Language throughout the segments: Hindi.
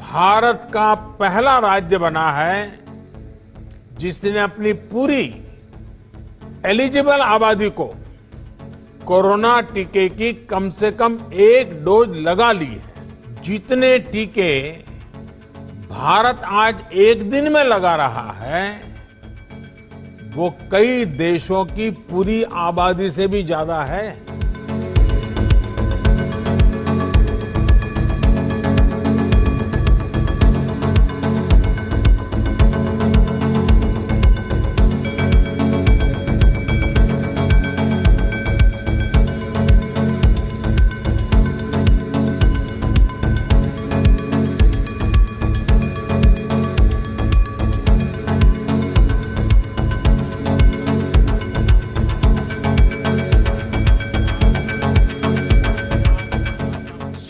भारत का पहला राज्य बना है जिसने अपनी पूरी एलिजिबल आबादी को कोरोना टीके की कम से कम एक डोज लगा ली है। जितने टीके भारत आज एक दिन में लगा रहा है वो कई देशों की पूरी आबादी से भी ज्यादा है।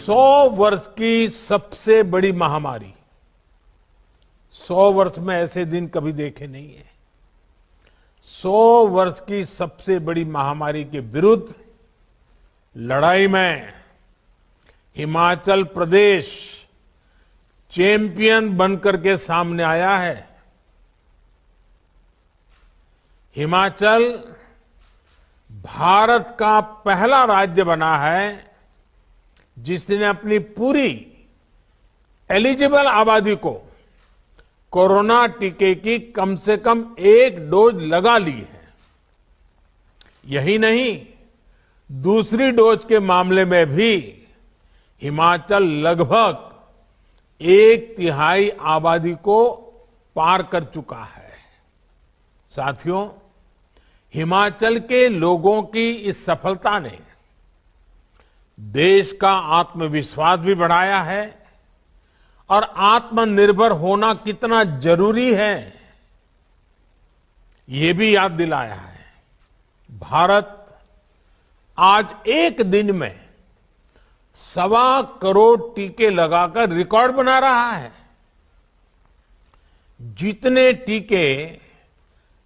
100 वर्ष की सबसे बड़ी महामारी, 100 वर्ष में ऐसे दिन कभी देखे नहीं है। 100 वर्ष की सबसे बड़ी महामारी के विरुद्ध लड़ाई में हिमाचल प्रदेश चैंपियन बनकर के सामने आया है। हिमाचल भारत का पहला राज्य बना है जिसने अपनी पूरी एलिजिबल आबादी को कोरोना टीके की कम से कम एक डोज लगा ली है। यही नहीं, दूसरी डोज के मामले में भी हिमाचल लगभग 1/3 आबादी को पार कर चुका है। साथियों, हिमाचल के लोगों की इस सफलता ने देश का आत्मविश्वास भी बढ़ाया है और आत्मनिर्भर होना कितना जरूरी है ये भी याद दिलाया है। भारत आज एक दिन में 1.25 करोड़ टीके लगाकर रिकॉर्ड बना रहा है। जितने टीके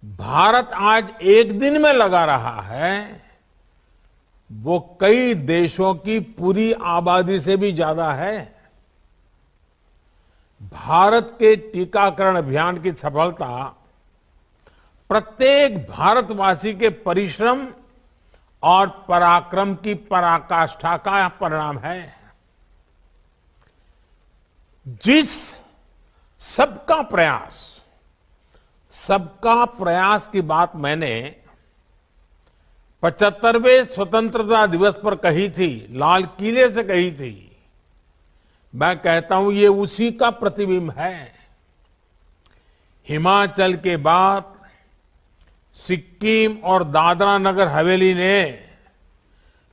भारत आज एक दिन में लगा रहा है वो कई देशों की पूरी आबादी से भी ज्यादा है। भारत के टीकाकरण अभियान की सफलता प्रत्येक भारतवासी के परिश्रम और पराक्रम की पराकाष्ठा का परिणाम है। जिस सबका प्रयास की बात मैंने 75वें स्वतंत्रता दिवस पर कही थी, लाल किले से कही थी, मैं कहता हूं ये उसी का प्रतिबिंब है। हिमाचल के बाद सिक्किम और दादरा नगर हवेली ने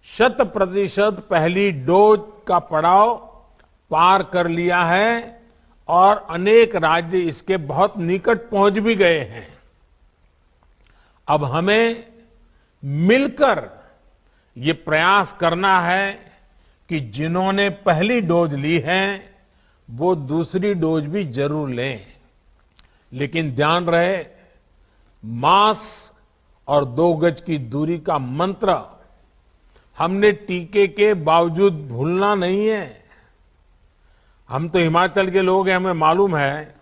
100% पहली डोज का पड़ाव पार कर लिया है और अनेक राज्य इसके बहुत निकट पहुंच भी गए हैं। अब हमें मिलकर ये प्रयास करना है कि जिन्होंने पहली डोज ली है वो दूसरी डोज भी जरूर लें। लेकिन ध्यान रहे, मास्क और 2 गज की दूरी का मंत्र हमने टीके के बावजूद भूलना नहीं है। हम तो हिमाचल के लोग हैं, हमें मालूम है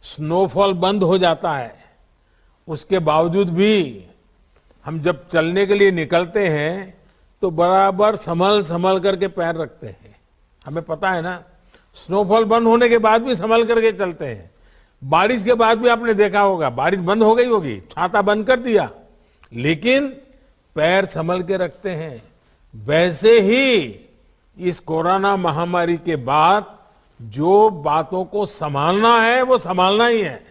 स्नोफॉल बंद हो जाता है, उसके बावजूद भी हम जब चलने के लिए निकलते हैं तो बराबर संभल करके पैर रखते हैं। हमें पता है ना, स्नोफॉल बंद होने के बाद भी संभल करके चलते हैं। बारिश के बाद भी आपने देखा होगा, बारिश बंद हो गई होगी, छाता बंद कर दिया, लेकिन पैर संभल के रखते हैं। वैसे ही इस कोरोना महामारी के बाद जो बातों को संभालना है वो संभालना ही है।